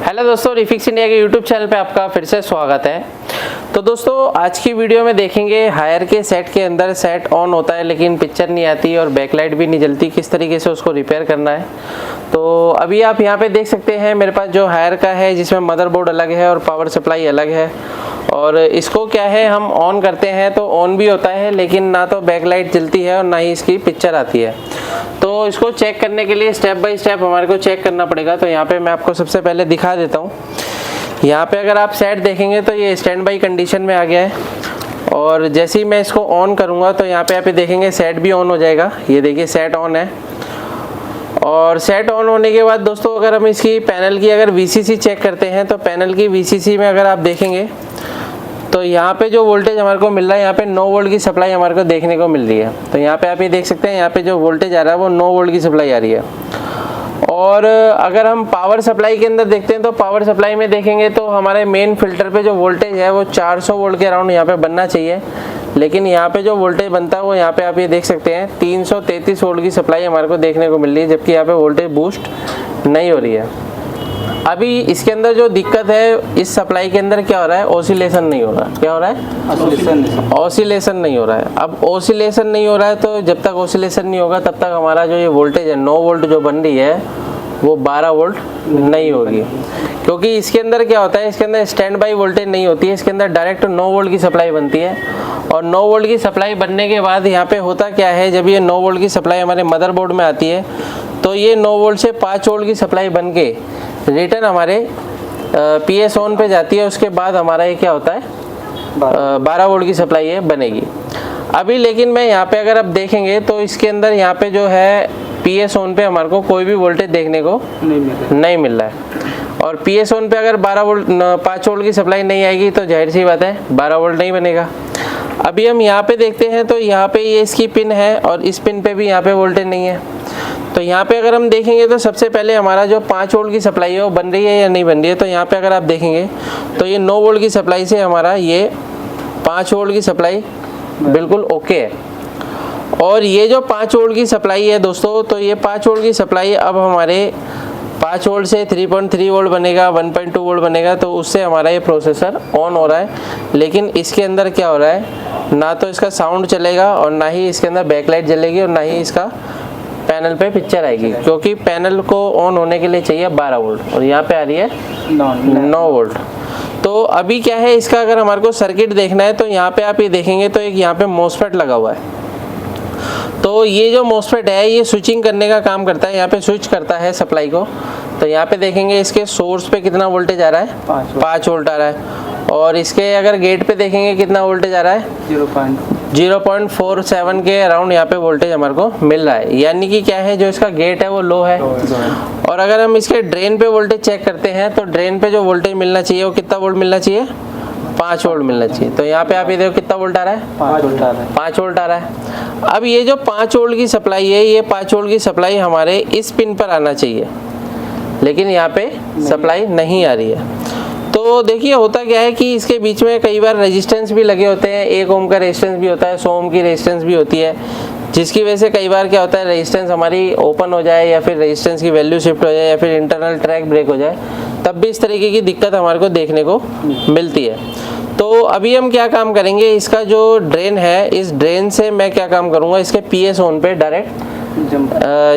Hello दोस्तों, refix India के YouTube channel पे आपका फिर से स्वागत है। तो दोस्तों आज की वीडियो में देखेंगे हायर के सेट के अंदर सेट ऑन होता है लेकिन पिक्चर नहीं आती और बैकलाइट भी नहीं जलती, किस तरीके से उसको रिपेयर करना है। तो अभी आप यहाँ पे देख सकते हैं मेरे पास जो हायर का है जिसमें मदरबोर्ड अलग है और पावर सप्लाई अलग है। और इसको क्या है, हम ऑन करते हैं तो ऑन भी होता है लेकिन ना तो बैकलाइट जलती है और ना ही इसकी पिक्चर आती है। तो इसको चेक करने के लिए स्टेप बाय स्टेप हमारे को चेक करना पड़ेगा। तो यहाँ पे मैं आपको सबसे पहले दिखा देता हूँ। यहाँ पे अगर आप सेट देखेंगे तो ये स्टैंड बाई कंडीशन में आ गया है और जैसे ही मैं इसको ऑन करूँगा तो यहाँ पे आप देखेंगे सेट भी ऑन हो जाएगा। ये देखिए सेट ऑन है। और सेट ऑन होने के बाद दोस्तों अगर हम इसकी पैनल की अगर VCC चेक करते हैं तो पैनल की VCC में अगर आप देखेंगे तो यहाँ पे जो वोल्टेज हमारे को मिल रहा है, यहाँ पे 9 वोल्ट की सप्लाई हमारे को देखने को मिल रही है। तो यहाँ पे आप ये देख सकते हैं, यहाँ पे जो वोल्टेज आ रहा है वो 9 वोल्ट की सप्लाई आ रही है। और अगर हम पावर सप्लाई के अंदर देखते हैं तो पावर सप्लाई में देखेंगे तो हमारे मेन फिल्टर पे जो वोल्टेज है वो 400 वोल्ट के अराउंड यहाँ पे बनना चाहिए, लेकिन यहाँ पे जो वोल्टेज बनता है वो यहाँ पे आप ये देख सकते हैं 333 वोल्ट की सप्लाई हमारे को देखने को मिल रही है, जबकि यहाँ पे वोल्टेज बूस्ट नहीं हो रही है। अभी इसके अंदर जो दिक्कत है, इस सप्लाई के अंदर क्या हो रहा है, ओसिलेशन नहीं हो रहा है। क्या हो रहा है? ओसिलेशन नहीं हो रहा है। अब ओसिलेशन नहीं हो रहा है तो जब तक ओसिलेशन नहीं होगा तब तक हमारा जो ये वोल्टेज है 9 वोल्ट जो बन रही है वो 12 वोल्ट नहीं होगी, क्योंकि इसके अंदर क्या होता है, इसके अंदर स्टैंड बाई वोल्टेज नहीं होती है, इसके अंदर डायरेक्ट 9 वोल्ट की सप्लाई बनती है। और 9 वोल्ट की सप्लाई बनने के बाद यहाँ पे होता क्या है, जब ये 9 वोल्ट की सप्लाई हमारे मदरबोर्ड में आती है तो ये 9 वोल्ट से 5 वोल्ट की सप्लाई बन के रिटर्न हमारे PS ऑन पे जाती है। उसके बाद हमारा ये क्या होता है, 12 वोल्ट की सप्लाई ये बनेगी। अभी लेकिन मैं यहाँ पे अगर आप देखेंगे तो इसके अंदर यहाँ पे जो है PS ऑन पे हमारे को कोई भी वोल्टेज देखने को नहीं मिल रहा है। और PS ऑन पे अगर 5 वोल्ट की सप्लाई नहीं आएगी तो जाहिर सी बात है 12 वोल्ट नहीं बनेगा। अभी हम यहाँ पे देखते हैं तो यहाँ पे ये इसकी पिन है और इस पिन पे भी यहाँ पे वोल्टेज नहीं है। तो यहाँ पे अगर हम देखेंगे तो सबसे पहले हमारा जो 5 वोल्ट की सप्लाई है वो बन रही है या नहीं बन रही है। तो यहाँ पे अगर आप देखेंगे तो ये 9 वोल्ट की सप्लाई से हमारा ये 5 वोल्ट की सप्लाई बिल्कुल ओके है। और ये जो 5 वोल्ट की सप्लाई है दोस्तों, तो ये 5 वोल्ट की सप्लाई अब हमारे 5 वोल्ट से 3.3 वोल्ट बनेगा, 1.2 वोल्ट बनेगा, तो उससे हमारा ये प्रोसेसर ऑन हो रहा है। लेकिन इसके अंदर क्या हो रहा है, ना तो इसका साउंड चलेगा और ना ही इसके अंदर बैकलाइट जलेगी और ना ही इसका पैनल पे पिक्चर आएगी, क्योंकि पैनल को ऑन होने के लिए चाहिए 12 वोल्ट और यहाँ पे आ रही है 9 वोल्ट। तो अभी क्या है, इसका अगर हमारे को सर्किट देखना है तो यहाँ पे आप ये देखेंगे तो एक यहाँ पे मॉसफेट लगा हुआ है। तो ये जो मॉसफेट है ये स्विचिंग करने का काम करता है, यहाँ पे स्विच करता है सप्लाई को। तो यहाँ पे देखेंगे इसके सोर्स पे कितना वोल्टेज आ रहा है, 5 वोल्ट आ रहा है। और इसके अगर गेट पे देखेंगे कितना वोल्टेज आ रहा है, 0.47 के अराउंड यहाँ पे वोल्टेज हमारे को मिल रहा है। यानी कि क्या है, जो इसका गेट है वो लो है। और अगर हम इसके ड्रेन पे वोल्टेज चेक करते हैं तो ड्रेन पे जो वोल्टेज मिलना चाहिए वो कितना वोल्ट मिलना चाहिए, 5 वोल्ट मिलना चाहिए। तो यहाँ पे आप ये देखो कितना वोल्ट आ रहा है, 5 वोल्ट आ रहा है। 5 वोल्ट आ रहा है। अब ये जो 5 वोल्ट की सप्लाई है, ये 5 वोल्ट की सप्लाई हमारे इस पिन पर आना चाहिए, लेकिन यहाँ पे सप्लाई नहीं आ रही है। तो देखिए होता क्या है कि इसके बीच में कई बार रेजिस्टेंस भी लगे होते हैं, 1 ओम का रेजिस्टेंस भी होता है, 100 ओम की रेजिस्टेंस भी होती है, जिसकी वजह से कई बार क्या होता है, रेजिस्टेंस हमारी ओपन हो जाए या फिर रेजिस्टेंस की वैल्यू शिफ्ट हो जाए या फिर इंटरनल ट्रैक ब्रेक हो जाए, तब भी इस तरीके की दिक्कत हमारे को देखने को मिलती है। तो अभी हम क्या काम करेंगे, इसका जो ड्रेन है, इस ड्रेन से मैं क्या काम करूँगा, इसके PS ऑन पे डायरेक्ट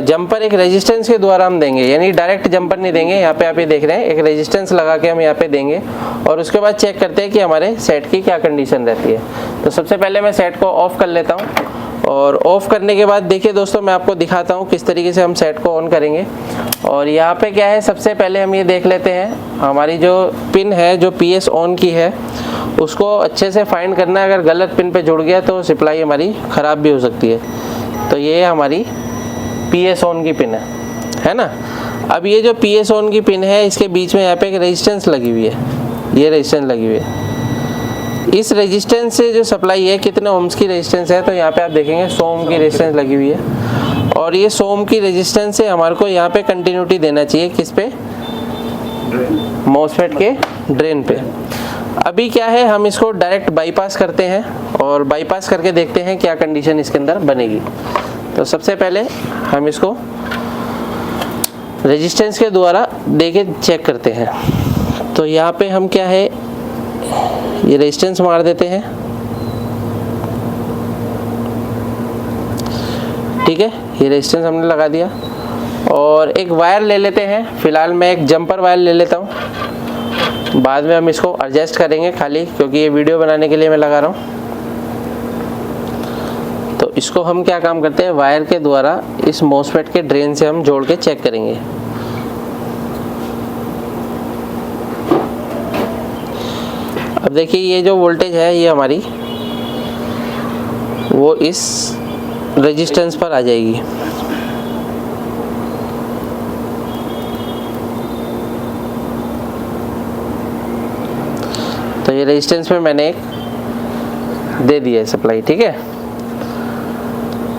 जंपर एक रेजिस्टेंस के द्वारा हम देंगे, यानी डायरेक्ट जंपर नहीं देंगे। यहाँ पे आप ये देख रहे हैं एक रेजिस्टेंस लगा के हम यहाँ पे देंगे और उसके बाद चेक करते हैं कि हमारे सेट की क्या कंडीशन रहती है। तो सबसे पहले मैं सेट को ऑफ कर लेता हूँ और ऑफ करने के बाद देखिए दोस्तों मैं आपको दिखाता हूँ किस तरीके से हम सेट को ऑन करेंगे। और यहाँ पे क्या है, सबसे पहले हम ये देख लेते हैं हमारी जो पिन है जो PS ऑन की है उसको अच्छे से फाइंड करना है। अगर गलत पिन पे जुड़ गया तो सप्लाई हमारी ख़राब भी हो सकती है। तो ये हमारी PS ऑन की पिन है ना। अब ये जो PS ऑन की पिन है इसके बीच में यहाँ पे एक रेजिस्टेंस लगी हुई है, ये रेजिस्टेंस लगी हुई है। इस रेजिस्टेंस से जो सप्लाई है कितने ओम्स की रेजिस्टेंस है, तो यहाँ पे आप देखेंगे 100 ओम की रेजिस्टेंस लगी हुई है। और ये 100 ओम की रेजिस्टेंस से हमारे को यहाँ पे कंटिन्यूटी देना चाहिए, किस पे, मॉसफेट के ड्रेन पे। अभी क्या है, हम इसको डायरेक्ट बाईपास करते हैं और बाईपास करके देखते हैं क्या कंडीशन इसके अंदर बनेगी। तो सबसे पहले हम इसको रेजिस्टेंस के द्वारा देके चेक करते हैं। तो यहाँ पे हम क्या है, ये रेजिस्टेंस मार देते हैं, ठीक है, ये रेजिस्टेंस हमने लगा दिया। और एक वायर ले लेते हैं, फिलहाल मैं एक जंपर वायर ले लेता हूँ, बाद में हम इसको एडजस्ट करेंगे खाली, क्योंकि ये वीडियो बनाने के लिए मैं लगा रहा हूँ। तो इसको हम क्या काम करते हैं, वायर के द्वारा इस मॉसफेट के ड्रेन से हम जोड़ के चेक करेंगे। अब देखिए ये जो वोल्टेज है ये हमारी वो इस रेजिस्टेंस पर आ जाएगी। तो ये रेजिस्टेंस में मैंने एक दे दिया है सप्लाई, ठीक है।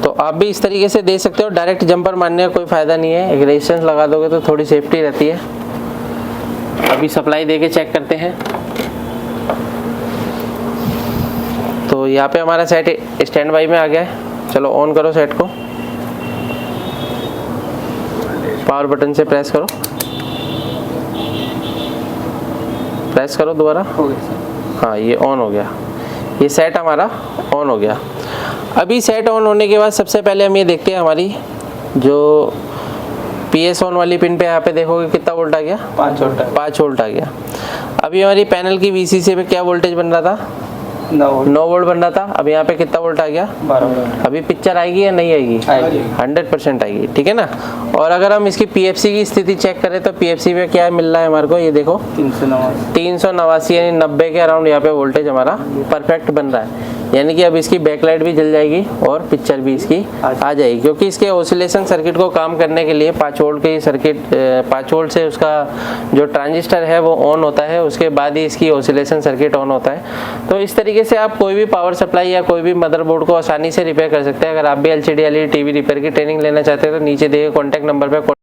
तो आप भी इस तरीके से दे सकते हो, डायरेक्ट जंपर मारने का कोई फ़ायदा नहीं है, एक रेजिस्टेंस लगा दोगे तो थोड़ी सेफ्टी रहती है। अभी सप्लाई दे के चेक करते हैं। तो यहाँ पे हमारा सेट स्टैंड बाई में आ गया है। चलो ऑन करो सेट को, पावर बटन से प्रेस करो, प्रेस करो दोबारा, हाँ ये ऑन हो गया, ये सेट हमारा ऑन हो गया। अभी सेट ऑन होने के बाद सबसे पहले हम ये देखते हैं हमारी जो PS ऑन वाली पिन पे यहाँ पे देखोगे कितना वोल्ट आ गया, 5 वोल्ट आ गया। अभी हमारी पैनल की VCC पे क्या वोल्टेज बन रहा था, 9 वोल्ट बन रहा था। अब यहाँ पे कितना वोल्ट आ गया, 12। अभी पिक्चर आएगी या नहीं आएगी, 100% आएगी, ठीक है ना। और अगर हम इसकी PFC की स्थिति चेक करें तो PFC में क्या मिल रहा है हमारे को, ये देखो 389 यानी 90 के अराउंड यहाँ पे वोल्टेज हमारा परफेक्ट बन रहा है। यानी कि अब इसकी बैकलाइट भी जल जाएगी और पिक्चर भी इसकी आ जाएगी, क्योंकि इसके ऑसिलेशन सर्किट को काम करने के लिए 5 वोल्ट की सर्किट, 5 वोल्ट से उसका जो ट्रांजिस्टर है वो ऑन होता है, उसके बाद ही इसकी ऑसिलेशन सर्किट ऑन होता है। तो इस तरीके से आप कोई भी पावर सप्लाई या कोई भी मदरबोर्ड को आसानी से रिपेयर कर सकते हैं। अगर आप भी LCD LED TV रिपेयर की ट्रेनिंग लेना चाहते हैं तो नीचे दिए कॉन्टैक्ट नंबर पर